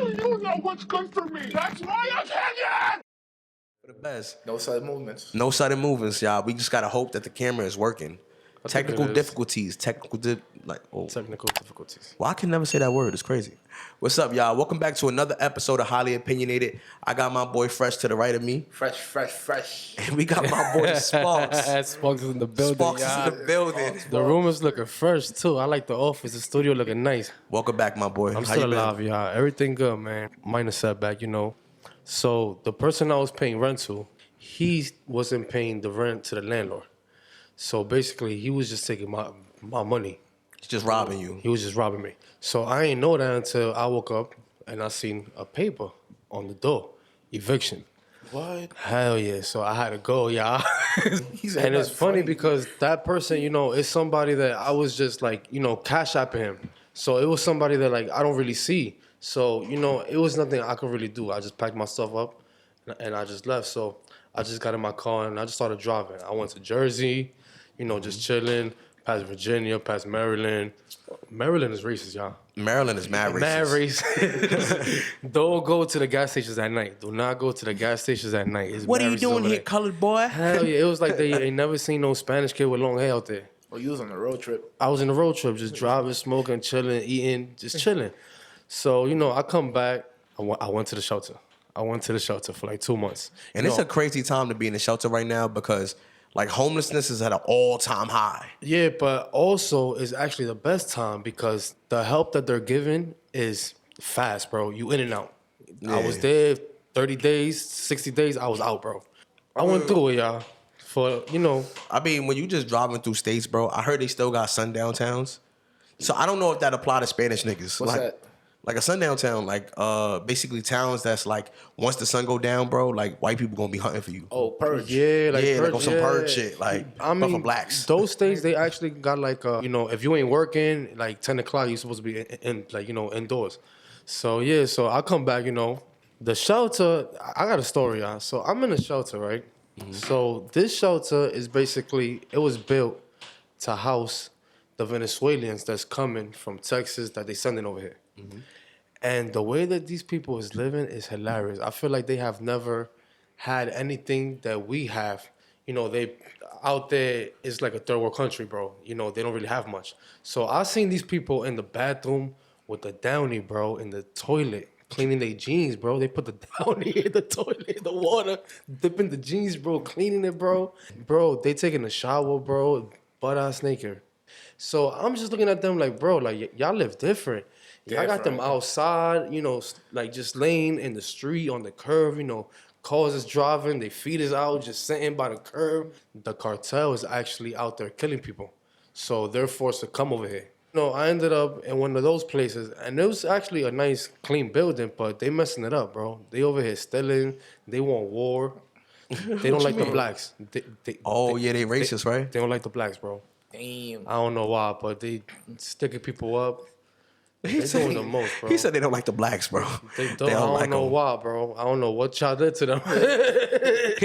do you know what's good for me? That's my opinion! For the best. No sudden movements. No sudden movements, y'all. We just gotta hope that the camera is working. Technical difficulties. Technical difficulties. Well, I can never say that word. It's crazy. What's up, y'all? Welcome back to another episode of Highly Opinionated. I got my boy Fresh to the right of me. Fresh. And we got my boy Sparks. Sparks is in the building. Sparks is in the building. The room is looking fresh too. I like the office. The studio looking nice. Welcome back, my boy. I'm How still you been? alive, y'all. Everything good, man. Minor setback, you know. So the person I was paying rent to, he wasn't paying the rent to the landlord. So basically, he was just taking my money. He's just robbing you. He was just robbing me. So I ain't know that until I woke up and I seen a paper on the door. Eviction. What? Hell yeah. So I had to go, y'all. And it's funny because that person, you know, is somebody that I was just like, you know, cash apping him. So it was somebody that like I don't really see. So, you know, it was nothing I could really do. I just packed my stuff up and I just left. So I just got in my car and I just started driving. I went to Jersey, you know, just chilling, past Virginia, past Maryland. Maryland is racist, y'all. Maryland is mad racist. Mad racist. Don't go to the gas stations at night. Do not go to the gas stations at night. It's What are you racist doing over here, there. colored boy? Hell yeah. It was like they ain't never seen no Spanish kid with long hair out there. Well, you was on a road trip. I was in a road trip, just driving, smoking, chilling, eating, just chilling. So, you know, I come back. I went to the shelter. I went to the shelter for like 2 months. And it's a crazy time to be in the shelter right now because like homelessness is at an all-time high. Yeah, but also it's actually the best time because the help that they're giving is fast, bro. You in and out. Yeah. I was there 30 days, 60 days, I was out, bro. I went through it, y'all. For, you know. I mean, when you just driving through states, bro, I heard they still got sundown towns. So I don't know if that apply to Spanish niggas. What's that? Like a sundown town, like basically towns that's like once the sun go down, bro, like white people gonna be hunting for you. Oh, purge. Yeah, like, yeah, purge, like on some purge shit, like I but mean, for blacks. Those states they actually got like you know, if you ain't working, like 10 o'clock, you're supposed to be in like, you know, indoors. So yeah, so I come back, you know, the shelter. I got a story, y'all. So I'm in a shelter, right? Mm-hmm. So this shelter is basically it was built to house the Venezuelans that's coming from Texas that they sending over here. Mm-hmm. And the way that these people is living is hilarious. I feel like they have never had anything that we have. You know, they out there is like a third world country, bro. You know, they don't really have much. So I seen these people in the bathroom with the downy, bro, in the toilet, cleaning their jeans, bro. They put the downy in the toilet, in the water, dipping the jeans, bro, cleaning it, bro. Bro, they taking a shower, bro, butt-ass naked. So I'm just looking at them like, bro, like, y'all live different. I got them outside, you know, like just laying in the street on the curb, you know, cars is driving, their feet is out, just sitting by the curb. The cartel is actually out there killing people. So they're forced to come over here. You know, I ended up in one of those places, and it was actually a nice, clean building, but they messing it up, bro. They over here stealing. They want war. They don't like the blacks. They racist, right? They don't like the blacks, bro. Damn. I don't know why, but they sticking people up. They doing the most, bro. He said they don't like the blacks, bro. They don't. I don't know why, bro. I don't know what y'all did to them.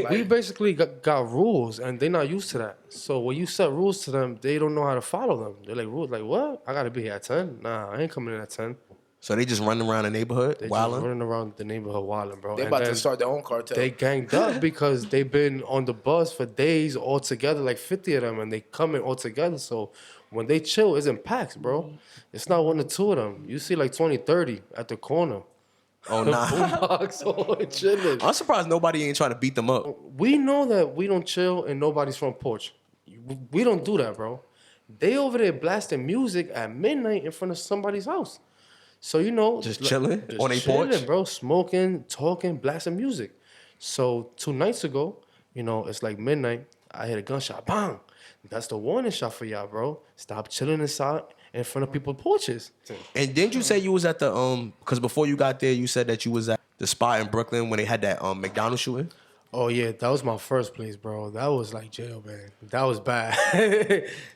We basically got rules, and they're not used to that. So when you set rules to them, they don't know how to follow them. They're like, rules, like what? I gotta be here at 10? Nah, I ain't coming in at 10. So they just running around the neighborhood, They wilding? just running around the neighborhood wilding, bro. They about to start their own cartel. They ganged up because they've been on the bus for days all together, like 50 of them, and they coming all together. So when they chill, it's in packs, bro. It's not one or two of them. You see like 20, 30 at the corner. Oh, nah. Boombox, all chilling. I'm surprised nobody ain't trying to beat them up. We know that we don't chill in nobody's front porch. We don't do that, bro. They over there blasting music at midnight in front of somebody's house. So, you know. Just chilling on a porch? Bro. Smoking, talking, blasting music. So 2 nights ago, you know, it's like midnight. I hit a gunshot. Bang. That's the warning shot for y'all, bro. Stop chilling inside in front of people's porches. And didn't you say you was at the because before you got there, you said that you was at the spot in Brooklyn when they had that McDonald's shooting? Oh yeah, that was my first place, bro. That was like jail, man. That was bad.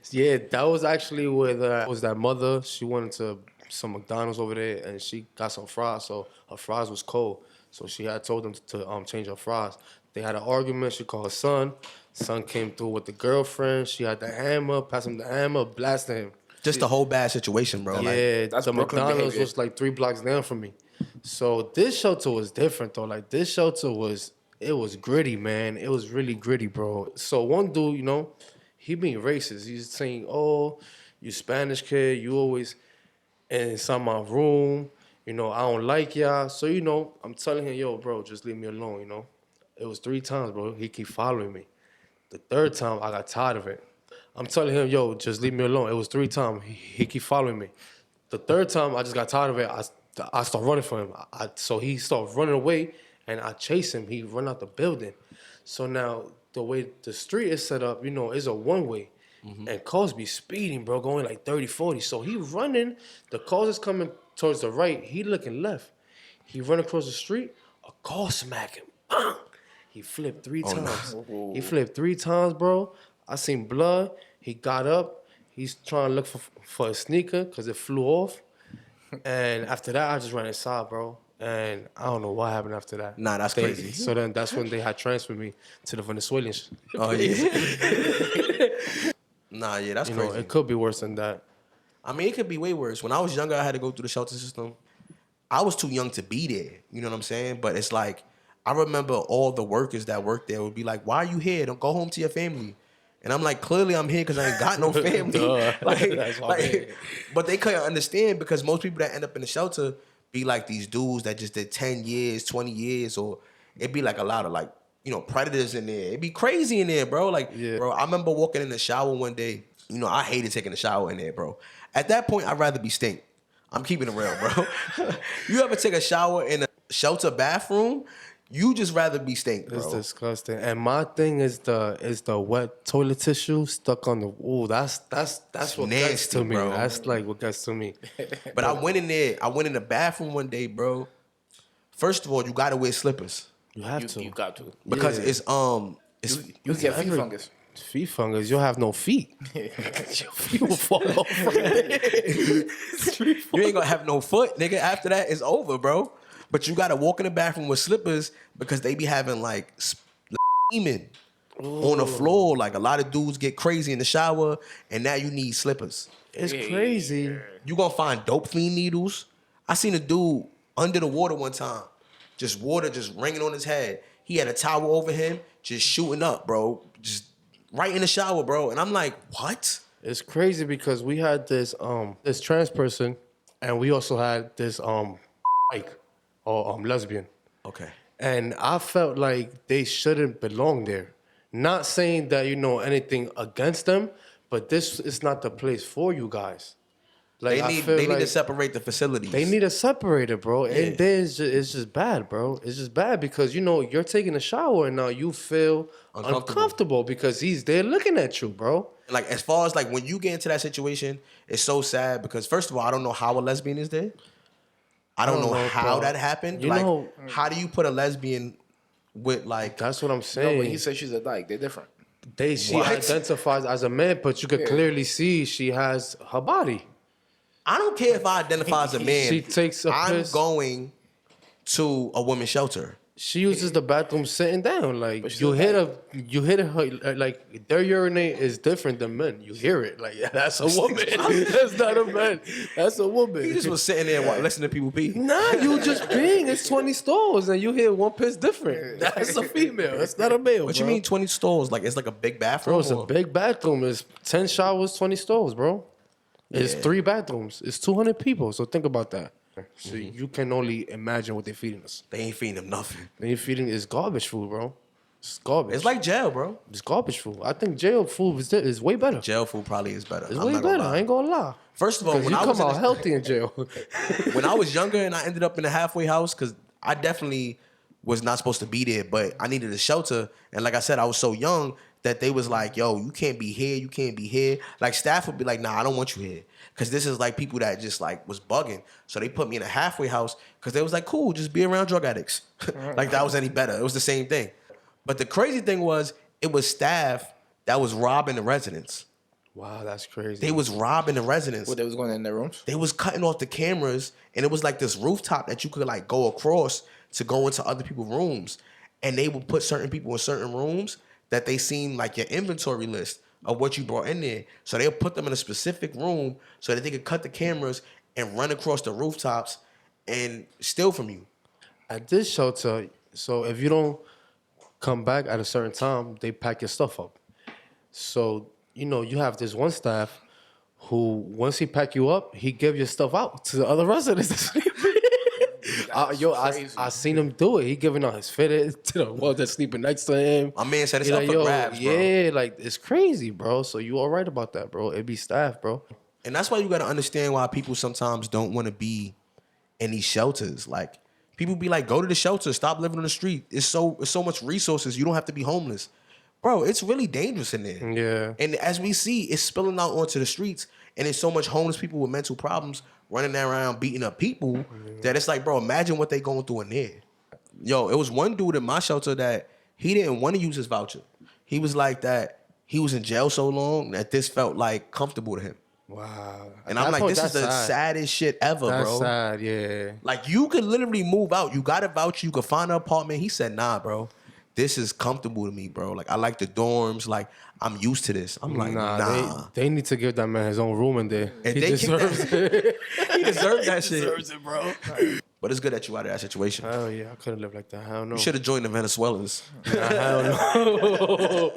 Yeah, that was actually with was that mother. She went to some McDonald's over there and she got some fries. So her fries was cold. So she had told them to change her fries. They had an argument. She called her son. Son came through with the girlfriend. She had the hammer. Passed him the hammer. Blasted him. Just the whole bad situation, bro. Yeah, that's the Brooklyn McDonald's behavior. was like 3 blocks down from me. So this shelter was different though. Like this shelter was gritty, man. It was really gritty, bro. So one dude, you know, he being racist. He's saying, "Oh, you Spanish kid, you always inside my room. You know, I don't like y'all." So you know, I'm telling him, "Yo, bro, just leave me alone." You know, it was 3 times, bro. He keep following me. The 3rd time, I got tired of it. I'm telling him, "Yo, just leave me alone." It was 3 times. He keep following me. The 3rd time, I just got tired of it. I start running for him. So he started running away, and I chase him. He run out the building. So now the way the street is set up, you know, it's a one-way. And cars be speeding, bro, going like 30, 40. So he running. The cars is coming towards the right. He looking left. He run across the street. A car smack him. Bang! He flipped 3 times. no. He flipped 3 times, bro. I seen blood. He got up. He's trying to look for a sneaker because it flew off. And after that, I just ran inside, bro. And I don't know what happened after that. Nah, that's crazy. So then that's when they had transferred me to the Venezuelans. Oh, yeah. Nah, yeah, that's crazy. Know, it could be worse than that. I mean, it could be way worse. When I was younger, I had to go through the shelter system. I was too young to be there. You know what I'm saying? But it's like, I remember all the workers that worked there would be like, "Why are you here? Don't go home to your family." And I'm like, clearly I'm here because I ain't got no family. But they couldn't understand because most people that end up in the shelter be like these dudes that just did 10 years, 20 years, or it'd be like a lot of like, you know, predators in there. It'd be crazy in there, bro. Like, bro, I remember walking in the shower one day. You know, I hated taking a shower in there, bro. At that point, I'd rather be stink. I'm keeping it real, bro. You ever take a shower in a shelter bathroom? You just rather be stink, bro. It's disgusting. And my thing is the wet toilet tissue stuck on the. Ooh, that's what nasty, gets to me. bro. That's like what gets to me. But I went in there. I went in the bathroom one day, bro. First of all, you gotta wear slippers You have to. You got to. because it's You get feet fungus. Feet fungus. You'll have no feet. Your feet will fall off. you ain't gonna have no foot, nigga. After that, it's over, bro. But you gotta walk in the bathroom with slippers because they be having like semen on the floor. Like a lot of dudes get crazy in the shower, and now you need slippers. It's crazy. You gonna find dope fiend needles. I seen a dude under the water one time, just water just ringing on his head. He had a towel over him, just shooting up, bro. Just right in the shower, bro. And I'm like, what? It's crazy because we had this trans person, and we also had this like or lesbian. Okay. And I felt like they shouldn't belong there. Not saying that, you know, anything against them, but this is not the place for you guys. Like They need to separate the facilities. They need to separate it, bro. And then it's just bad, bro. It's just bad because, you know, you're taking a shower and now you feel uncomfortable because he's there looking at you, bro. Like, as far as, like, when you get into that situation, it's so sad because, first of all, I don't know how a lesbian is there. I don't know how bro. that happened. You like, know, how do you put a lesbian with, like... That's what I'm No, saying. but he said she's a dyke. They're different. She identifies as a man, but you could clearly see she has her body. I don't care if I identify as a man. She takes a I'm piss. going to a women's shelter. She uses the bathroom sitting down. Like you hear her like their urinate is different than men. You hear it. Like that's a woman. That's not a man. That's a woman. He just was sitting there listening to people pee. Nah, you just peeing. It's 20 stalls and you hear one piss different. That's a female. That's not a male. What bro. you mean 20 stalls? Like, it's like a big bathroom? Bro, it's a big bathroom. It's 10 showers, 20 stalls, bro. It's 3 bathrooms. It's 200 people. So think about that. So you can only imagine what they're feeding us. They ain't feeding them nothing. They're feeding is garbage food, bro. It's garbage. It's like jail, bro. It's garbage food. I think jail food is way better. Jail food probably is better. It's I'm way not gonna better. lie. I ain't gonna lie. First of all, Because when you I come was in out the- healthy in jail. when I was younger and I ended up in a halfway house, because I definitely was not supposed to be there, but I needed a shelter. And like I said, I was so young that they was like, yo, you can't be here, you can't be here. Like, staff would be like, nah, I don't want you here. Because this is like people that just like was bugging. So they put me in a halfway house because they was like, cool, just be around drug addicts. Like that was any better. It was the same thing. But the crazy thing was, it was staff that was robbing the residents. Wow, that's crazy. They was robbing the residents. What, they was going in their rooms? They was cutting off the cameras, and it was like this rooftop that you could like go across to go into other people's rooms. And they would put certain people in certain rooms that they seemed like your inventory list of what you brought in there. So they'll put them in a specific room so that they could cut the cameras and run across the rooftops and steal from you. At this shelter, so if you don't come back at a certain time, they pack your stuff up. So, you have this one staff who, once he pack you up, he give your stuff out to the other residents. I seen him do it. He giving out his fitted to the ones that's sleeping next to him. My man said it's up for grabs, bro. Yeah, like, it's crazy, bro. So you all right about that, bro. It be staff, bro. And that's why you got to understand why people sometimes don't want to be in these shelters. Like, people be like, go to the shelter, stop living on the street. It's so much resources. You don't have to be homeless. Bro, it's really dangerous in there. Yeah. And as we see, it's spilling out onto the streets. And there's so much homeless people with mental problems running around beating up people that it's like, bro, imagine what they going through in there. Yo, it was one dude in my shelter that he didn't want to use his voucher. He was like that he was in jail so long that this felt like comfortable to him. Wow. And I'm like, this is the saddest shit ever, bro. That's sad, yeah. Like, you could literally move out. You got a voucher. You could find an apartment. He said, nah, bro. This is comfortable to me, bro. Like, I like the dorms. Like, I'm used to this. I'm like, nah. They need to give that man his own room in there. And He they deserves it. He deserved that shit. He deserves it, bro. But it's good that you out of that situation. Hell yeah, I couldn't live like that. Hell no. You should have joined the Venezuelans. Hell no.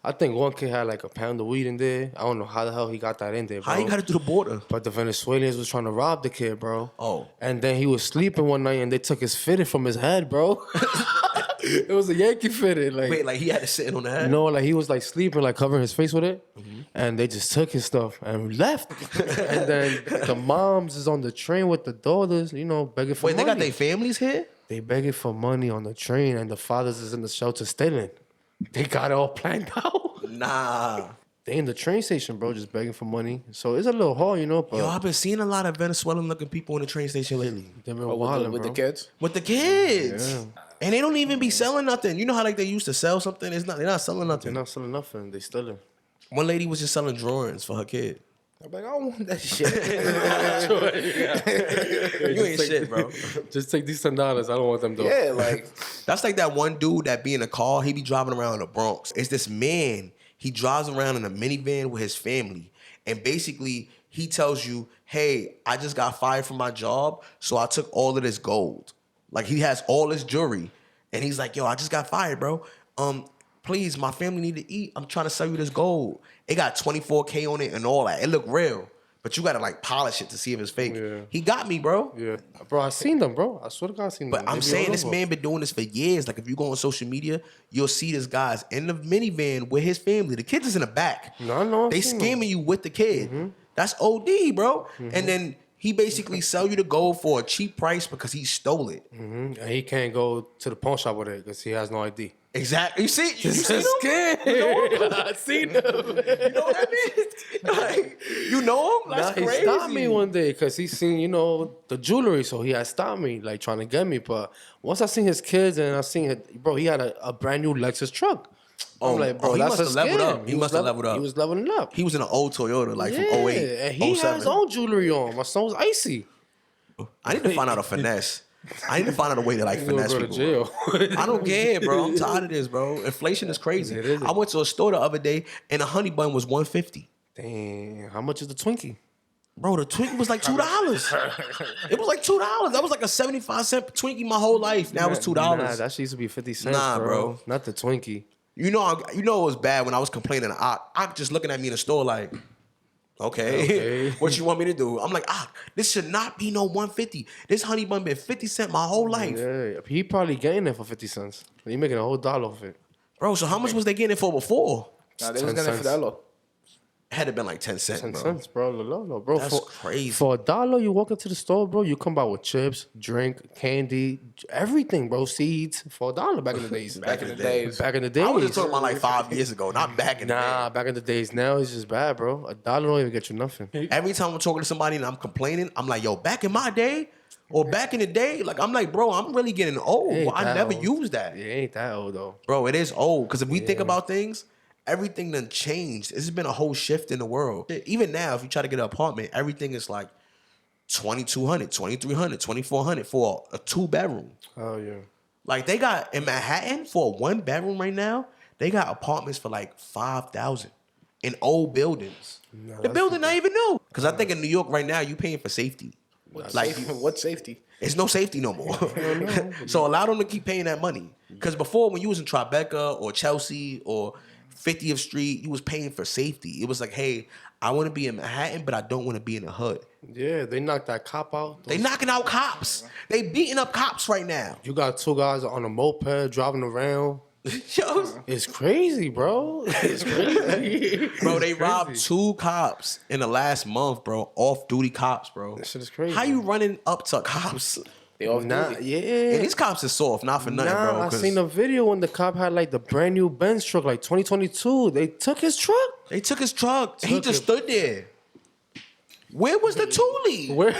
I think one kid had like a pound of weed in there. I don't know how the hell he got that in there, bro. How you got it through the border? But the Venezuelans was trying to rob the kid, bro. Oh. And then he was sleeping one night and they took his fitted from his head, bro. It was a Yankee fitted. Like, Wait, like he had to sit on the head? like he was like sleeping, like covering his face with it. And they just took his stuff and left. And then the moms is on the train with the daughters, begging for money. Wait, they got their families here? They begging for money on the train and the fathers is in the shelter stealing. They got it all planned out. Nah. They in the train station, bro, just begging for money. So it's a little hard, but Yo, I've been seeing a lot of Venezuelan looking people in the train station lately. they've been wilding, with bro. the kids? With the kids. Yeah. And they don't even be selling nothing. You know how like they used to sell something? They're not selling They're nothing. not selling nothing. They stealing. One lady was just selling drawings for her kid. I'm like, I don't want that shit. You ain't shit, bro. Just take these $10. I don't want them though. Yeah, like, That's like that one dude that be in a car. He be driving around the Bronx. It's this man. He drives around in a minivan with his family. And basically, he tells you, hey, I just got fired from my job, so I took all of this gold. Like, he has all this jewelry. And he's like, yo, I just got fired, bro. Please, my family need to eat. I'm trying to sell you this gold. It got 24K on it and all that. It look real. But you got to, like, polish it to see if it's fake. Yeah. He got me, bro. Yeah. Bro, I seen them, bro. I swear to God, I seen them. But I'm saying this man been doing this for years. Like, if you go on social media, you'll see this guy's in the minivan with his family. The kids is in the back. No, I know. They scamming you with the kid. That's OD, bro. And then he basically sell you the gold for a cheap price because he stole it. And he can't go to the pawn shop with it because he has no ID. Exactly. You see? You see It's him? scam. I seen him. You know what that means? Like, you know him? That's He crazy. stopped me one day because he seen, the jewelry. So he had stopped me, like trying to get me. But once I seen his kids and I seen it, bro, he had a brand new Lexus truck. I'm like, bro, he that's must a have leveled scam. up. He must have leveled up. He was leveling up. He was in an old Toyota, like from 08, and he 07. had his own jewelry on. My son was icy. I need to find out a finesse. I need to find out a way to like He gonna finesse go to people. jail. I don't care, bro. I'm tired of this, bro. Inflation is crazy. It is. I went to a store the other day and a honey bun was $150. Damn, how much is the Twinkie? Bro, the Twinkie was like $2. It was like $2. That was like a 75-cent Twinkie my whole life. Now it's $2. Nah, that shit used to be 50 cents, Nah, bro. Not the Twinkie. You know it was bad when I was complaining. I just looking at me in the store like, okay. What you want me to do? I'm like, this should not be no $150. This honey bun been 50 cents my whole life. Yeah, he probably getting it for 50 cents. He making a whole $1 off it. Bro, so how much was they getting it for before? nah, they was 10 getting it for that cents. low. It had to been like 10 cents, 10 bro. cents, bro. No, bro. That's crazy. For $1, you walk into the store, bro, you come back with chips, drink, candy, everything, bro. Seeds for $1 back in the days. Back in the days. Back in the days. I was just talking about like 5 years ago, not back in the Nah, back in the days. Now it's just bad, bro. $1 don't even get you nothing. day. Every time I'm talking to somebody and I'm complaining, I'm like, yo, back in my day or back in the day, like I'm like, bro, I'm really getting old. It ain't I that never old. used that. It ain't that old, though. Bro, it is old. Because if we think about things, everything done changed. It's been a whole shift in the world. Even now, if you try to get an apartment, everything is like $2,200, $2,300, $2,400 for a 2-bedroom. Oh, yeah. Like they got in Manhattan for a 1-bedroom right now, they got apartments for like $5,000 in old buildings. The building not even new. Because I think in New York right now, you paying for safety. What's safety? It's no safety no more. So allow them to keep paying that money. Because before, when you was in Tribeca or Chelsea or 50th Street, you was paying for safety. It was like, hey, I want to be in Manhattan, but I don't want to be in the hood. Yeah, they knocked that cop out. They knocking out cops. They beating up cops right now. You got 2 guys on a moped driving around. Yo, It's crazy, bro. It's crazy. bro, they robbed 2 cops in the last month, bro. Off-duty cops, bro. That shit is crazy. How you running up to cops? They off duty. Yeah. And these cops are soft, not for nothing, bro. I 'cause seen a video when the cop had like the brand new Benz truck, like 2022. They took his truck. They took his truck. He Took just it. stood there. Where was the Thule? Where? It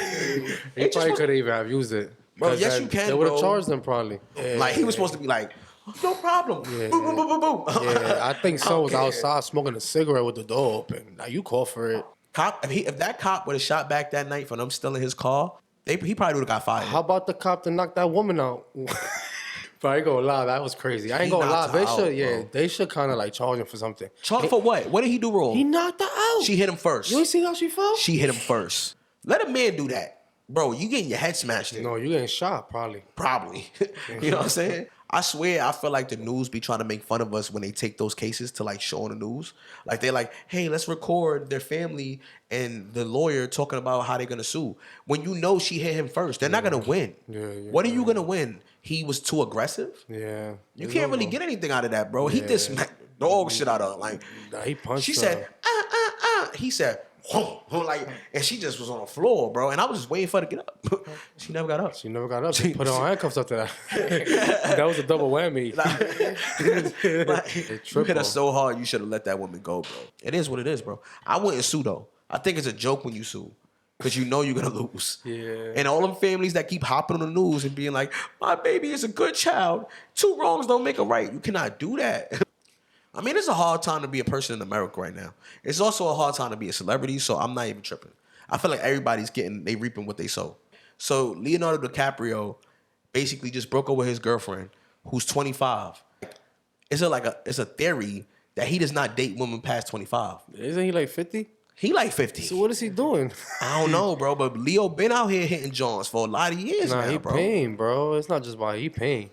He just probably was- couldn't even have used it. Bro, 'Cause yes, then you can, They would have bro. charged them probably. Like, he was supposed to be like, no problem. Yeah. Boom, boom, boom, boom, boom. Yeah, I think someone was Okay. outside smoking a cigarette with the door open. Now you call for it. Cop, if that cop would have shot back that night for them stealing his car, he probably would have got fired. How about the cop that knocked that woman out? But I ain't gonna lie, that was crazy. I ain't He gonna lie. knocked her They out, should, bro. they should kind of like charge him for something. Charged for what? What did he do wrong? He knocked her out. She hit him first. You ain't see how she fell? She hit him first. Let a man do that. Bro, you getting your head smashed in. No, you getting shot probably. Probably. You know what I'm saying? I swear, I feel like the news be trying to make fun of us when they take those cases to like show on the news. Like they're like, hey, let's record their family and the lawyer talking about how they're gonna sue. When you know she hit him first, they're not gonna win. Yeah, What are you gonna win? He was too aggressive? Yeah. You can't really get anything out of that, bro. He just smacked dog shit out of her. Like Nah, he punched she her. said, He said, like, and she just was on the floor, bro. And I was just waiting for her to get up. She never got up. She never got up. She put her on handcuffs after that. That was a double whammy. Like, you hit triple. her so hard, you should have let that woman go, bro. It is what it is, bro. I wouldn't sue though. I think it's a joke when you sue. Because you know you're gonna lose. Yeah. And all them families that keep hopping on the news and being like, my baby is a good child. 2 wrongs don't make a right. You cannot do that. I mean, it's a hard time to be a person in America right now. It's also a hard time to be a celebrity, so I'm not even tripping. I feel like everybody's they reaping what they sow. So Leonardo DiCaprio basically just broke up with his girlfriend, who's 25. It's a theory that he does not date women past 25. Isn't he like 50? He like 50. So what is he doing? I don't know, bro, but Leo been out here hitting Johns for a lot of years Nah, now, he bro. paying, bro. It's not just about he paying.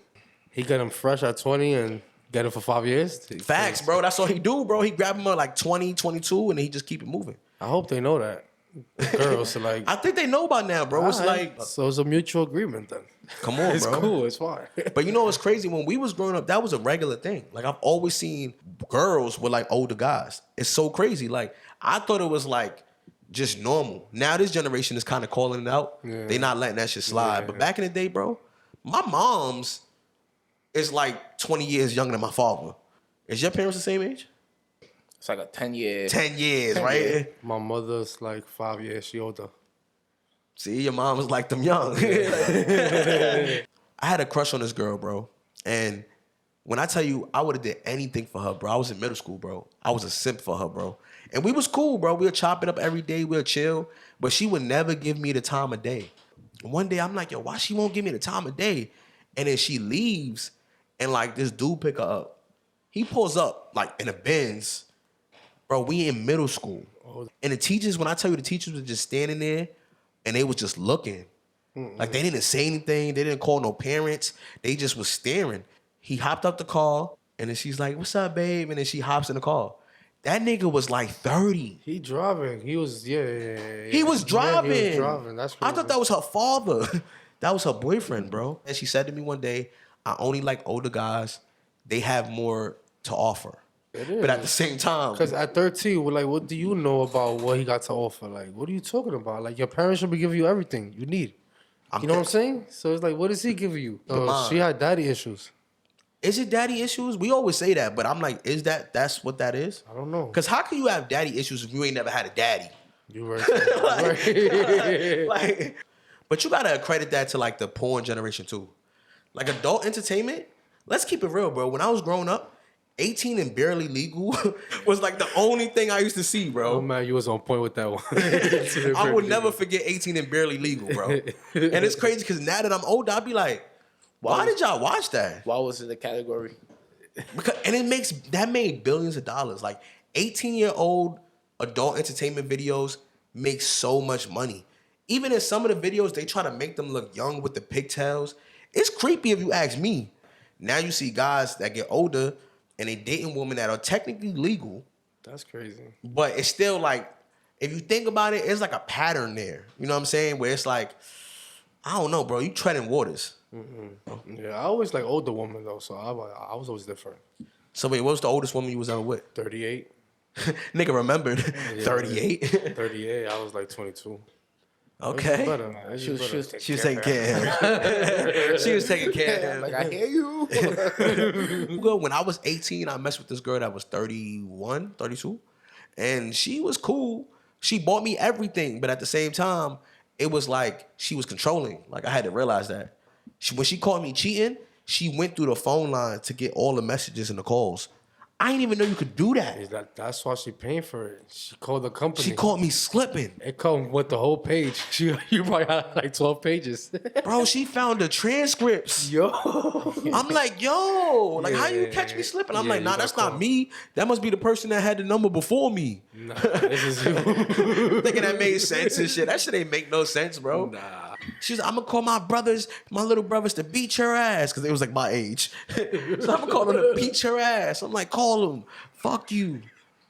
He got him fresh at 20 and get him for 5 years. Facts, bro. That's all he do, bro. He grab him at like 20, 22, and he just keep it moving. I hope they know that. Girls are like, I think they know by now, bro. It's alright. like, So it's a mutual agreement then. come on, It's bro. cool. It's fine. But you know what's crazy? When we was growing up, that was a regular thing. Like, I've always seen girls with like older guys. It's so crazy. Like, I thought it was like just normal. Now this generation is kind of calling it out. Yeah. They not letting that shit slide. But back in the day, bro, my mom's is like 20 years younger than my father. Is your parents the same age? It's like a 10-year. 10 years, right? years. My mother's like 5 years. She older. See, your mom was like them young. I had a crush on this girl, bro. And when I tell you, I would have did anything for her, bro. I was in middle school, bro. I was a simp for her, bro. And we was cool, bro. We would chop it up every day. We would chill. But she would never give me the time of day. One day, I'm like, yo, why she won't give me the time of day? And then she leaves, and like this dude pick her up. He pulls up like in a Benz. Bro, we in middle school. And the teachers, when I tell you the teachers were just standing there and they was just looking. Like they didn't say anything. They didn't call no parents. They just was staring. He hopped up the car and then she's like, what's up, babe? And then she hops in the car. That nigga was like 30. He driving. He was, yeah. He was driving. Yeah, he was driving. That's crazy. I thought that was her father. That was her boyfriend, bro. And she said to me one day, I only like older guys. They have more to offer. It is. But at the same time, Because at 13, we're like, what do you know about what he got to offer? Like, what are you talking about? Like, your parents should be giving you everything you need. You know what I'm saying? So it's like, what does he give you? Mom. She had daddy issues. is it daddy issues? We always say that, but I'm like, that's what that is? I don't know. Because how can you have daddy issues if you ain't never had a daddy? You right. Like, but you gotta accredit that to like the porn generation too. Like adult entertainment, let's keep it real, bro. When I was growing up, 18 and barely legal was like the only thing I used to see, bro. Oh man, you was on point with that one. I will never forget 18 and barely legal, bro. And it's crazy because now that I'm older, I'll be like, why did y'all watch that? Why was it a category? Because, and that made billions of dollars. Like 18-year-old adult entertainment videos make so much money. even in some of the videos, they try to make them look young with the pigtails. It's creepy if you ask me. Now you see guys that get older and they dating women that are technically legal. That's crazy. But it's still like, if you think about it, it's like a pattern there. You know what I'm saying? Where it's like, I don't know, bro. You treading waters. Mm-hmm. Yeah, I always like older women though, so I was always different. So wait, what was the oldest woman you was ever with? 38. Nigga remembered. Yeah, 38. 38. I was like 22. Okay. She was taking care of him. She was taking care of him. Like, I hear you. Well, when I was 18, I messed with this girl that was 31, 32. And she was cool. She bought me everything. But at the same time, it was like she was controlling. Like, I had to realize that. When she caught me cheating, she went through the phone line to get all the messages and the calls. I didn't even know you could do that. That's why she paying for it. She called the company. She caught me slipping. It come with the whole page. You probably had like 12 pages. Bro, she found the transcripts. Yo. I'm like, yo, like, how you catch me slipping? I'm like, nah, that's not me. That must be the person that had the number before me. Nah, this is you. Thinking that made sense and shit. That shit ain't make no sense, bro. Nah. She's like, I'm gonna call my little brothers to beat your ass. Because it was like my age. So I'm gonna call them to beat your ass. I'm like, call them. Fuck you.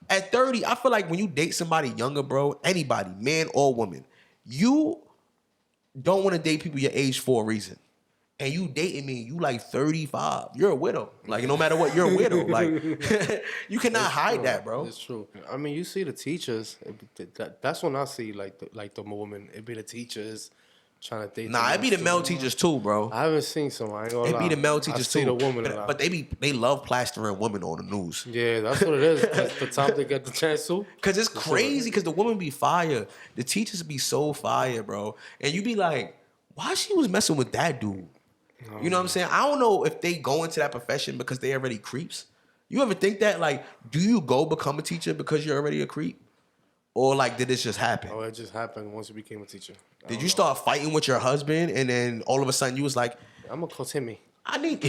At 30, I feel like when you date somebody younger, bro, anybody, man or woman, you don't want to date people your age for a reason. And you dating me, you like 35. You're a widow. Like, no matter what, you're a widow. Like, you cannot hide that, bro. It's true. I mean, you see the teachers. That's when I see like the woman. It be the teachers trying to date. Nah, it be the male teachers too, bro. I haven't seen some. I ain't gonna lie. It be the male teachers I see too. the woman a lot. But they love plastering women on the news. Yeah, that's what it is. That's the time they get the chance to. Cause it's crazy. Cause the women be fire. The teachers be so fire, bro. And you be like, why she was messing with that dude? You know what I'm saying? I don't know if they go into that profession because they already creeps. You ever think that? Like, do you go become a teacher because you're already a creep? Or like, did this just happen? Oh, it just happened once you became a teacher. Did you start fighting with your husband and then all of a sudden you was like, I'm gonna call Timmy. I need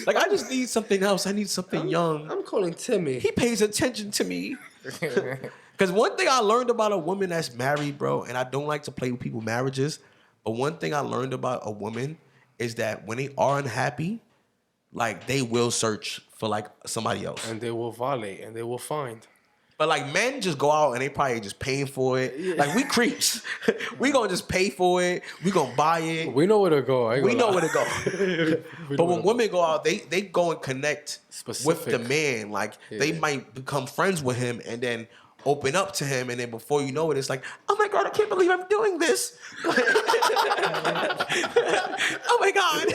like, I just need something else. I need something young. I'm calling Timmy. He pays attention to me. Because one thing I learned about a woman that's married, bro, and I don't like to play with people's marriages, but one thing I learned about a woman is that when they are unhappy, like, they will search for like somebody else. And they will violate and they will find. But like, men just go out and they probably just paying for it. Yeah. Like, we creeps. We gonna just pay for it. We gonna buy it. We know where to go. We know where to go. But when women go out, they go and connect with the man. Like, they might become friends with him and then open up to him, and then before you know it, it's like, oh my God, I can't believe I'm doing this. Oh my God.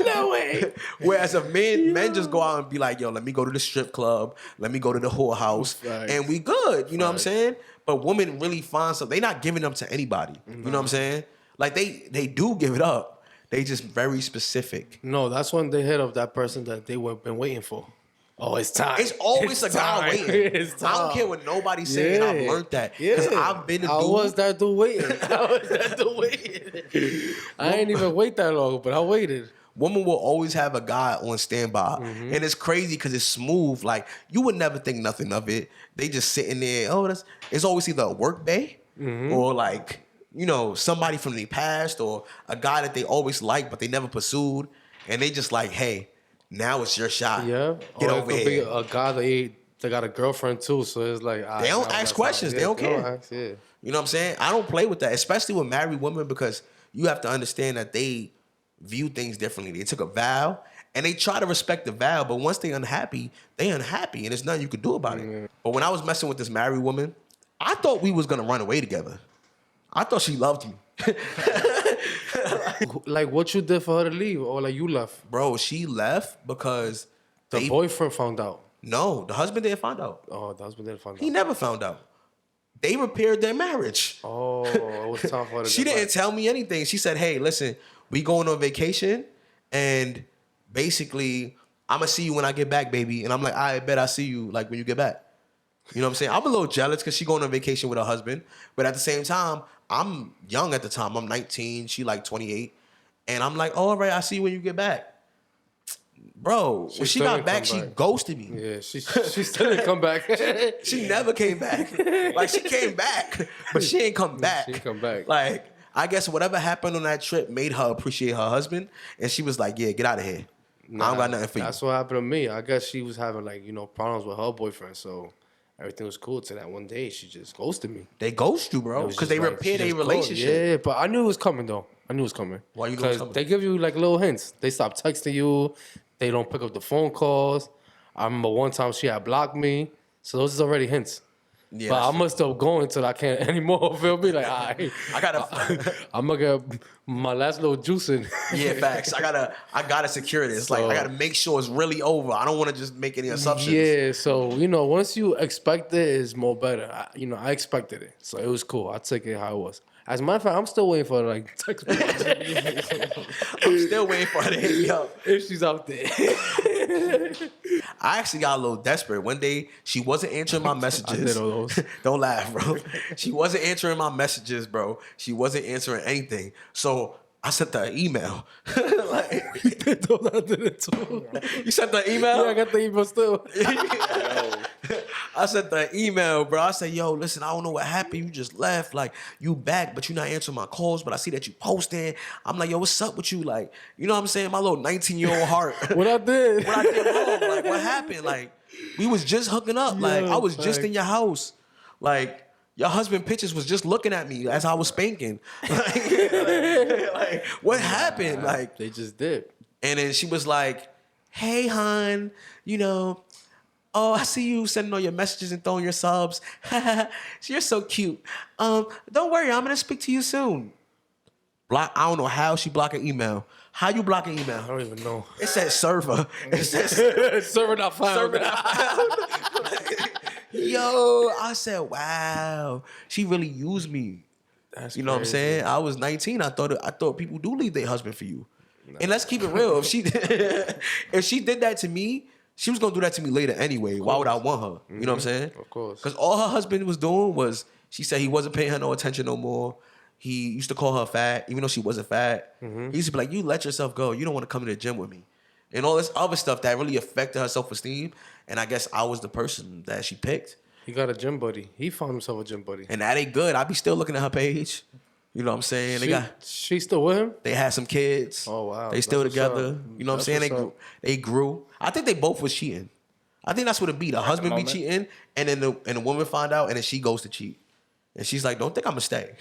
No way. Whereas if men just go out and be like, yo, let me go to the strip club, let me go to the whorehouse, and we good. You know what I'm saying? But women really find something. They not giving up to anybody. You know what I'm saying? Like, they do give it up. They just very specific. No, that's when they hit up that person that they were been waiting for. Oh, it's time. It's always a guy waiting. I don't care what nobody's saying. I've learned that. Because I've been a dude. I was that dude waiting. I ain't even wait that long, but I waited. Women will always have a guy on standby. Mm-hmm. And it's crazy because it's smooth. Like, you would never think nothing of it. They just sitting there. Oh, it's always either a work bae or like, you know, somebody from the past or a guy that they always liked but they never pursued. And they just like, hey, now it's your shot. Yeah. Get or over it could here. Be a guy they got a girlfriend too, so it's like they don't ask questions. They don't care. You know what I'm saying? I don't play with that, especially with married women, because you have to understand that they view things differently. They took a vow and they try to respect the vow, but once they're unhappy, and there's nothing you could do about it. But when I was messing with this married woman, I thought we was gonna run away together. I thought she loved me. Like, what you did for her to leave, or like you left? Bro, she left because the boyfriend found out. No, the husband didn't find out. Oh, the husband didn't find out. He never found out. They repaired their marriage. Oh, it was time for her to She didn't tell me anything. She said, hey, listen, we going on vacation, and basically, I'm going to see you when I get back, baby. And I'm like, I bet I see you like when you get back. You know what I'm saying? I'm a little jealous because she going on vacation with her husband. But at the same time, I'm young at the time. I'm 19. She like 28. And I'm like, oh, all right, I'll see you when you get back. Bro, when she got back, she ghosted me. Yeah, she still didn't come back. She never came back. Like, she came back, but she ain't come back. She ain't come back. Like, I guess whatever happened on that trip made her appreciate her husband, and she was like, yeah, get out of here. I don't got nothing for you. That's what happened to me. I guess she was having, like, problems with her boyfriend, so everything was cool till that one day she just ghosted me. They ghost you, bro, because they repair their relationship. Yeah, but I knew it was coming, though. I knew it was coming. Why you know it was coming? They give you, like, little hints. They stop texting you. They don't pick up the phone calls. I remember one time she had blocked me. So those is already hints. Yeah, but I'm gonna stop going till I can't anymore. Feel me? Like, I gotta. I'm gonna get my last little juice in. Yeah, facts. I gotta secure this. So, like, I gotta make sure it's really over. I don't want to just make any assumptions. Yeah. So once you expect it, it's more better. I expected it, so it was cool. I took it how it was. As a matter of fact, I'm still waiting for her to, like, text me. I'm still waiting for her to hit me up. If she's out there. I actually got a little desperate. One day, she wasn't answering my messages. I did all those. Don't laugh, bro. She wasn't answering my messages, bro. She wasn't answering anything. So I sent her an email. Like, I did it too. You sent the email? Yeah, I got the email still. I sent the email, bro. I said, yo, listen, I don't know what happened. You just left. Like, you back, but you not answering my calls. But I see that you posting. I'm like, yo, what's up with you? Like, you know what I'm saying? My little 19-year-old heart. What I did wrong? Like, what happened? Like, we was just hooking up. Like, I was just in your house. Like, your husband pictures was just looking at me as I was spanking. Like, what happened? Like, they just did. And then she was like, hey, hon, oh, I see you sending all your messages and throwing your subs. You're so cute. Don't worry, I'm gonna speak to you soon. Block. I don't know how she blocked an email. How you block an email? I don't even know. It said server. It said server not found. Server not found. Yo, I said, wow, she really used me. That's you know crazy. What I'm saying? I was 19. I thought people do leave their husband for you. No. And let's keep it real. If she did that to me, she was gonna do that to me later anyway. Why would I want her? Mm-hmm. You know what I'm saying? Of course. Because all her husband was doing was, she said he wasn't paying her no attention no more. He used to call her fat, even though she wasn't fat. Mm-hmm. He used to be like, you let yourself go. You don't want to come to the gym with me. And all this other stuff that really affected her self-esteem. And I guess I was the person that she picked. He got a gym buddy. He found himself a gym buddy. And that ain't good. I be still looking at her page. You know what I'm saying? She's still with him? They had some kids. Oh, wow. They still together. You know what I'm saying? They grew. I think they both was cheating. I think that's what it be. The husband be cheating, and then the woman find out, and then she goes to cheat. And she's like, don't think I'm going to stay.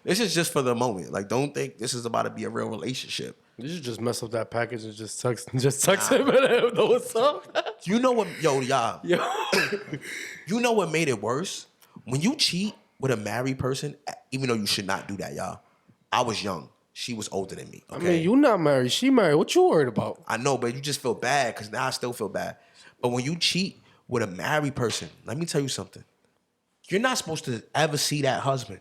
This is just for the moment. Like, don't think this is about to be a real relationship. You should just mess up that package and just text him and let him know what's up. You know what, y'all. You know what made it worse? When you cheat with a married person, even though you should not do that, y'all. I was young. She was older than me. Okay? I mean, you not married. She married. What you worried about? I know, but you just feel bad because now I still feel bad. But when you cheat with a married person, let me tell you something. You're not supposed to ever see that husband.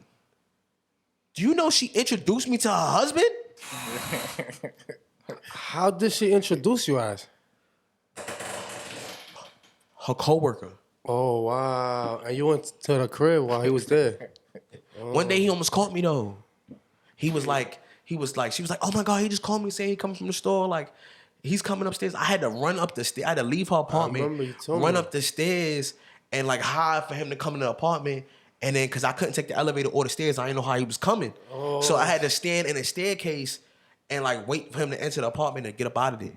Do you know she introduced me to her husband? How did she introduce you as? Her coworker. Oh, wow. And you went to the crib while he was there. One day he almost caught me though. She was like, oh my God, he just called me saying he comes from the store. Like, he's coming upstairs. I had to run up the stairs. I had to leave her apartment, run up the stairs and like hide for him to come in the apartment. And then, cause I couldn't take the elevator or the stairs, I didn't know how he was coming. Oh. So I had to stand in a staircase and like wait for him to enter the apartment and get up out of there.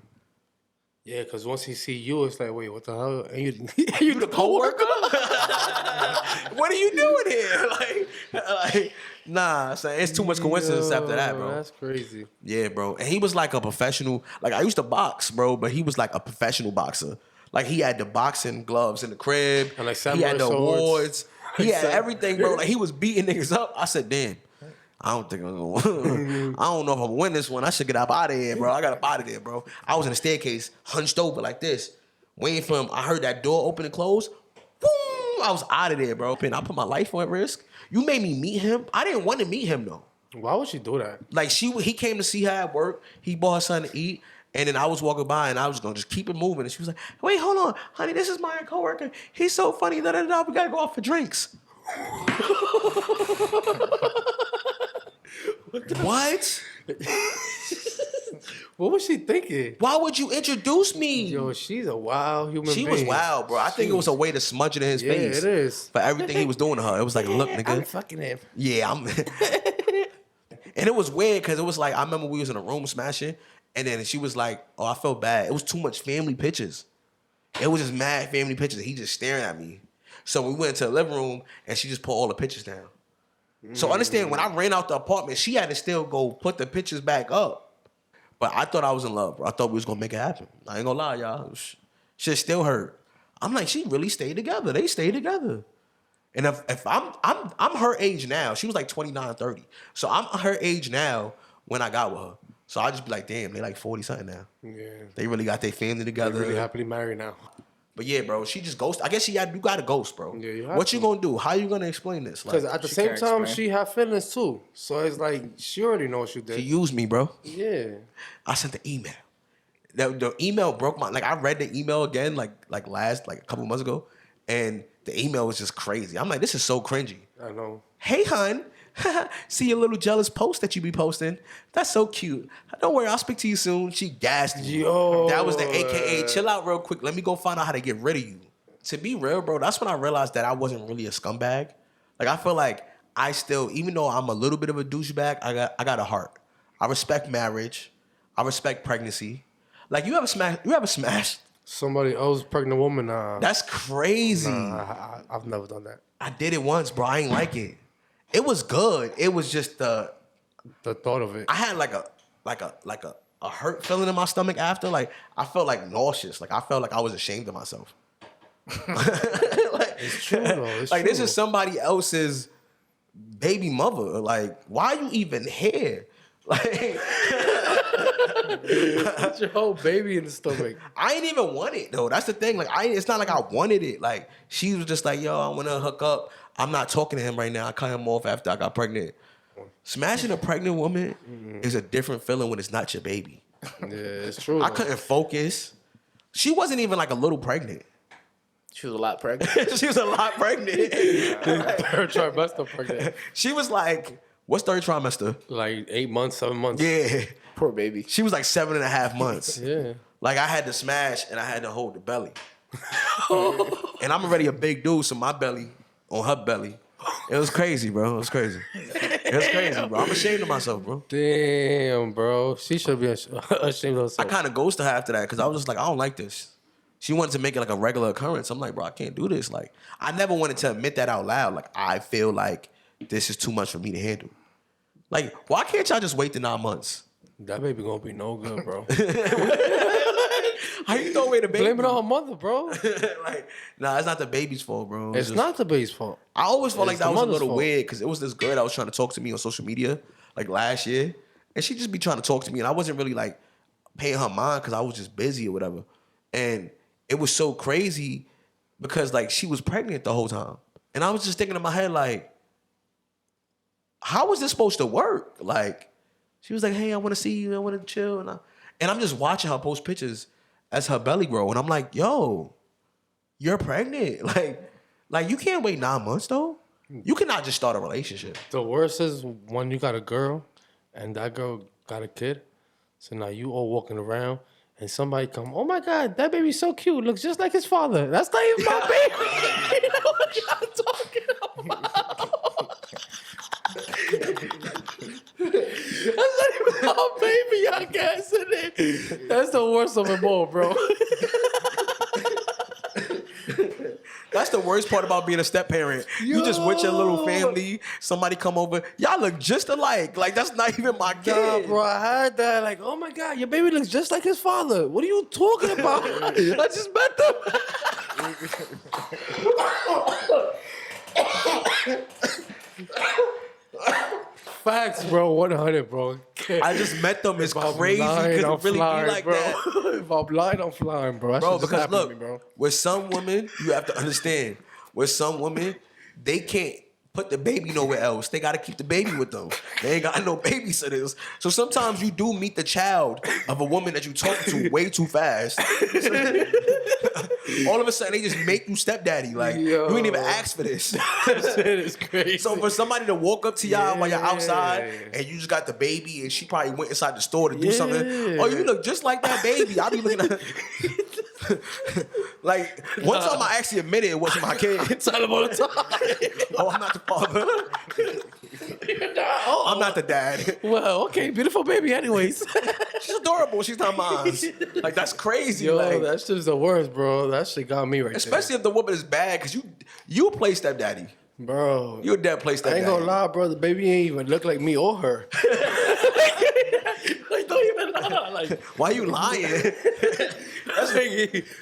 Yeah, because once he see you, it's like, wait, what the hell? Are you the coworker? What are you doing here? Like, nah, it's too much coincidence after that, bro. That's crazy. Yeah, bro. And he was like a professional. Like, I used to box, bro, but he was like a professional boxer. Like, he had the boxing gloves in the crib. And like he had the awards. He had everything, bro. Like, he was beating niggas up. I said, damn. I don't think I'm gonna win. I don't know if I'm gonna win this one. I should get up out of here, bro. I got up out of there, bro. I was in the staircase, hunched over like this, waiting for him. I heard that door open and close. Boom! I was out of there, bro. And I put my life at risk. You made me meet him. I didn't want to meet him, though. Why would she do that? Like, he came to see her at work. He bought her something to eat. And then I was walking by, and I was going to just keep it moving. And she was like, wait, hold on. Honey, this is my coworker. He's so funny. We got to go out for drinks. What? What was she thinking? Why would you introduce me? Yo, she's a wild human being. She was wild, bro. I think it was a way to smudge it in his face. Yeah, it is. For everything he was doing to her. It was like, look, nigga. I'm fucking him. Yeah, I'm... And it was weird because it was like, I remember we was in a room smashing, and then she was like, oh, I felt bad. It was too much family pictures. It was just mad family pictures. He just staring at me. So we went into the living room, and she just put all the pictures down. So understand, when I ran out the apartment, she had to still go put the pictures back up. But I thought I was in love, bro. I thought we was going to make it happen. I ain't going to lie, y'all. Shit still hurt. I'm like, she really stayed together. They stayed together. And if I'm her age now, she was like 29, 30. So I'm her age now when I got with her. So I just be like, damn, they like 40 something now. Yeah. They really got their family together. They're really happily married now. But yeah, bro, she just ghosted. I guess you got to ghost, bro. Yeah, you have what to. you gonna do? How you gonna explain this? Because Like, at the she same can't time, explain. she had feelings too. So it's like, she already knows what she she did. used me, bro. Yeah. I sent the email. The email broke my, like I read the email again like a couple months ago, and the email was just crazy. I'm like, this is so cringy. I know. Hey, hun. See your little jealous post that you be posting. That's so cute. Don't worry, I'll speak to you soon. She gassed me. Yo. That was the AKA chill out real quick. Let me go find out how to get rid of you. To be real, bro, that's when I realized that I wasn't really a scumbag. Like I feel like I still, even though I'm a little bit of a douchebag, I got a heart. I respect marriage. I respect pregnancy. Like you ever smashed? Somebody else pregnant woman. That's crazy. I've never done that. I did it once, bro. I ain't like it. It was good. It was just The thought of it. I had like a hurt feeling in my stomach after. Like I felt like nauseous. Like I felt like I was ashamed of myself. Like, It's true though. It's like true. this is somebody else's baby mother. Like why are you even here? Like Put your whole baby in the stomach. I ain't even want it though. That's the thing. Like it's not like I wanted it. Like she was just like, yo, I want to hook up. I'm not talking to him right now. I cut him off after I got pregnant. Smashing a pregnant woman is a different feeling when it's not your baby. Yeah, it's true. I though. couldn't focus. She wasn't even like a little pregnant. She was a lot pregnant. She was a lot pregnant. Third trimester pregnant. She was like, what's third trimester? Like 8 months, 7 months. Yeah. Poor baby. She was like 7.5 months. Yeah. Like I had to smash and I had to hold the belly. And I'm already a big dude, so my belly on her belly. It was crazy, bro. It was crazy. It was crazy, bro. I'm ashamed of myself, bro. Damn, bro. She should be ashamed of herself. I kind of ghosted her after that because I was just like, I don't like this. She wanted to make it like a regular occurrence. I'm like, bro, I can't do this. Like, I never wanted to admit that out loud. Like, I feel like this is too much for me to handle. Like, why can't y'all just wait the 9 months? That baby gonna be no good, bro. How you throw away the baby? Blame it on her mother, bro. Like, nah, it's not the baby's fault, bro. It's just, not the baby's fault. I always felt like It's that the was a mother's little fault. weird because it was this girl that was trying to talk to me on social media like last year, and she just be trying to talk to me, and I wasn't really like paying her mind because I was just busy or whatever. And it was so crazy because like she was pregnant the whole time, and I was just thinking in my head like, how was this supposed to work? Like, she was like, "Hey, I want to see you. I want to chill," and I'm just watching her post pictures as her belly grow, and I'm like, "Yo, you're pregnant. Like you can't wait 9 months though. You cannot just start a relationship." The worst is when you got a girl and that girl got a kid. So now you all walking around and somebody come, oh my God, that baby's so cute. Looks just like his father. That's not even my baby. You know what I'm talking about? That's not even my baby, y'all guys in it. That's the worst of them all, bro. That's the worst part about being a step parent. You just with your little family, somebody come over, y'all look just alike. Like that's not even my kid. Nah, bro, I heard that. Like, oh my God, your baby looks just like his father. What are you talking about? I just met them. Facts, bro. 100, bro. I just met them. It's If I'm crazy lying, because I'm it really flying, be like bro. that. If I'm lying, I'm flying, bro. That Bro, shit just because happened to look, me, bro. with some women, you have to understand, with some women, they can't put the baby nowhere else. They got to keep the baby with them. They ain't got no babysitters. So sometimes you do meet the child of a woman that you talk to way too fast. All of a sudden, they just make you stepdaddy. Like, you ain't even asked for this. That shit is crazy. So for somebody to walk up to y'all while you're outside and you just got the baby and she probably went inside the store to do something. Oh, you look just like that baby. I be looking at like, one time I actually admitted it wasn't my kid. Tell him all the time. Oh, I'm not the father. I'm not the dad. Well, okay, beautiful baby anyways. She's adorable. She's not mine. Like, that's crazy. Yo, like, that shit's the worst, bro. That shit got me right especially if the woman is bad, because you play stepdaddy. there. Bro. You a dad play stepdaddy. I ain't gonna lie, bro. The baby ain't even look like me or her. Like, don't even lie. Like, why you lying?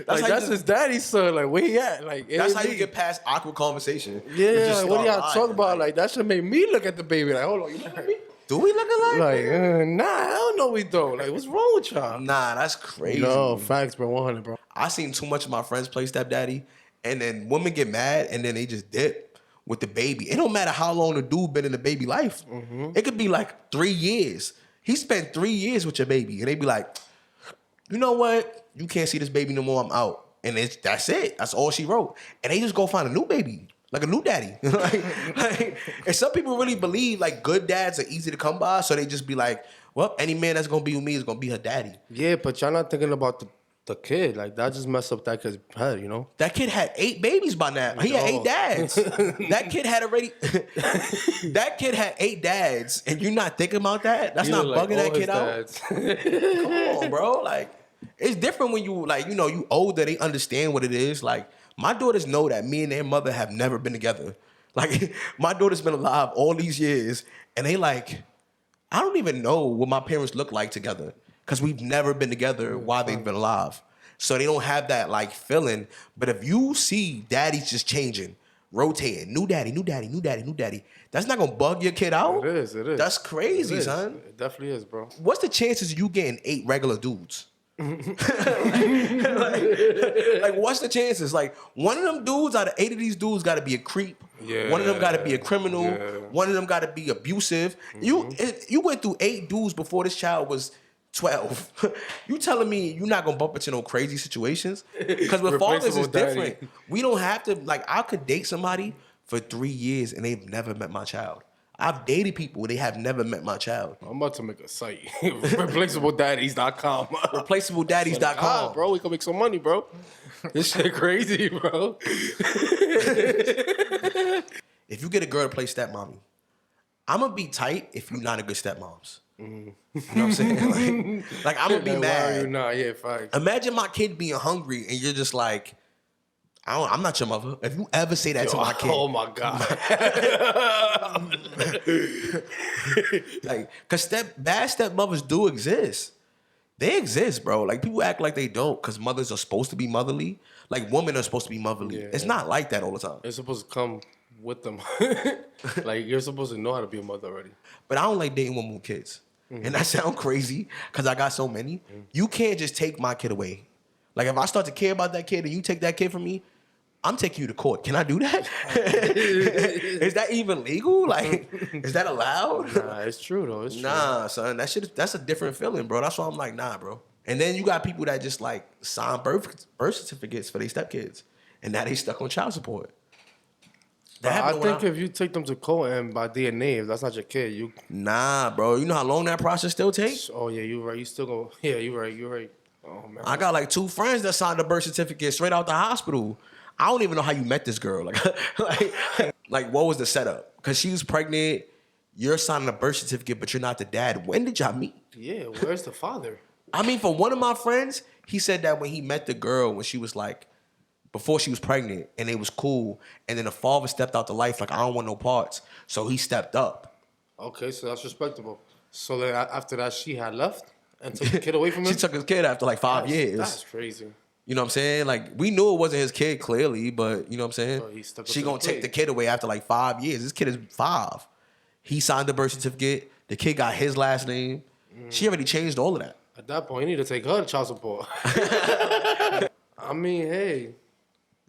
that's his daddy's son. Like, where he at? Like, That's how you get past awkward conversation. Yeah, just like, what do y'all start talk lying. about? Like, that should make me look at the baby. Like, hold on, you look at me? Do we look alike? Like, nah, I don't know we don't. Like, what's wrong with y'all? Nah, that's crazy. No, facts, bro. 100, bro. I seen too much of my friends play stepdaddy, and then women get mad, and then they just dip with the baby. It don't matter how long the dude been in the baby life. Mm-hmm. It could be like 3 years. He spent 3 years with your baby, and they be like, you know what? You can't see this baby no more. I'm out. And that's it. That's all she wrote. And they just go find a new baby, like a new daddy. And some people really believe like good dads are easy to come by, so they just be like, well, any man that's gonna be with me is gonna be her daddy. Yeah, but y'all not thinking about the kid. Like, that just messed up that kid's head, you know? That kid had 8 babies by now. He had 8 dads. That kid had already. That kid had 8 dads, and you're not thinking about that. That's not bugging that kid out. Come on, bro. Like, it's different when you like, you older. They understand what it is. Like, my daughters know that me and their mother have never been together. Like, my daughter's been alive all these years, and they like, I don't even know what my parents look like together because we've never been together while they've been alive. So they don't have that like feeling. But if you see daddy's just changing, rotating, new daddy, new daddy, new daddy, new daddy, that's not gonna bug your kid out. It is. That's crazy, son. It definitely is, bro. What's the chances of you getting 8 regular dudes? like, what's the chances? Like, one of them dudes out of 8 of these dudes got to be a creep. Yeah. One of them got to be a criminal. Yeah. One of them got to be abusive. You went through 8 dudes before this child was 12. You telling me you're not gonna bump into no crazy situations? Because with fathers it's different. We don't have to like. I could date somebody for 3 years and they've never met my child. I've dated people they have never met my child. I'm about to make a site. ReplacableDaddies.com. ReplacableDaddies.com. Bro, we can make some money, bro. This shit crazy, bro. If you get a girl to play stepmommy, I'm gonna be tight if you're not a good stepmoms. You know what I'm saying? Like I'm gonna be Like, mad. why are you not? Yeah, fine. Imagine my kid being hungry and you're just like, I'm not your mother. If you ever say that to my kid, Oh my God. like, cause bad stepmothers do exist. They exist, bro. Like people act like they don't, cause mothers are supposed to be motherly. Like women are supposed to be motherly. Yeah. It's not like that all the time. It's supposed to come with them. Like you're supposed to know how to be a mother already. But I don't like dating women with kids. And that sounds crazy because I got so many. You can't just take my kid away. Like if I start to care about that kid and you take that kid from me, I'm taking you to court. Can I do that? Is that even legal? Like, is that allowed? Nah, it's true though. It's true. Nah, son. That's a different feeling, bro. That's why I'm like, nah, bro. And then you got people that just like sign birth certificates for their stepkids. And now they stuck on child support. I think if you take them to court and by DNA, if that's not your kid, you. Nah, bro. You know how long that process still takes? Oh yeah, you're right. You still go. Yeah, you're right. You're right. Oh man. I got like 2 friends that signed the birth certificate straight out the hospital. I don't even know how you met this girl. Like what was the setup? Because she was pregnant. You're signing a birth certificate, but you're not the dad. When did y'all meet? Yeah, where's the father? I mean, for one of my friends, he said that when he met the girl when she was like, before she was pregnant, and it was cool, and then the father stepped out the life like, I don't want no parts. So he stepped up. Okay, so that's respectable. So then after that, she had left and took the kid away from him? She took his kid after like 5 years. That's crazy. You know what I'm saying? Like, we knew it wasn't his kid, clearly, but you know what I'm saying? So he stepped up She to gonna the take plate. the kid away after like 5 years. This kid is 5. He signed the birth certificate. The kid got his last name. She already changed all of that. At that point, you need to take her to child support. I mean, hey,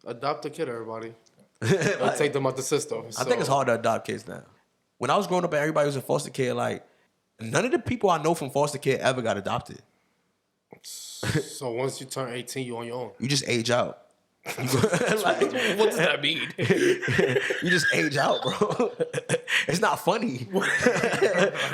adopt a kid, everybody. Like, take them out the system. I think it's hard to adopt kids now. When I was growing up, everybody was in foster care. Like, none of the people I know from foster care ever got adopted. So once you turn 18, you on your own. You just age out. What does that mean? You just age out, bro. It's not funny.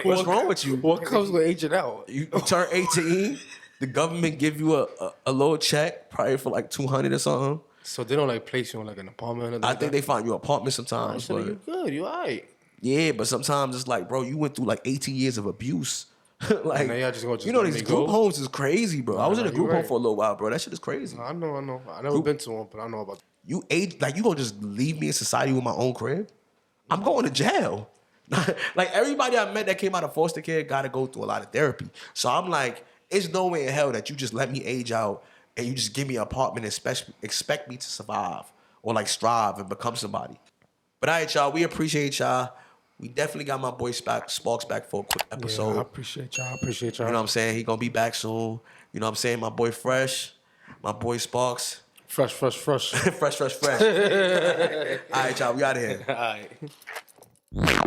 What's wrong with you? What comes with aging out? You turn 18, the government give you a little check, probably for like $200 or something. So they don't like place you in like an apartment? Or I think they find you an apartment sometimes. So you good, you all right. Yeah, but sometimes it's like, bro, you went through like 18 years of abuse. Like, y'all just gonna you know, these group go? homes is crazy, bro. I was in a group home right. for a little while, bro. That shit is crazy. I know. I never been to one, but I know about. You age like you gonna just leave me in society with my own crib? I'm going to jail. Like everybody I met that came out of foster care got to go through a lot of therapy. So I'm like, it's no way in hell that you just let me age out and you just give me an apartment and expect me to survive or like strive and become somebody. But all right, y'all, we appreciate y'all. We definitely got my boy Sparks back for a quick episode. Yeah, I appreciate y'all. You know what I'm saying? He gonna be back soon. You know what I'm saying? My boy Fresh, my boy Sparks. Fresh. fresh. All right, y'all, we out of here. All right.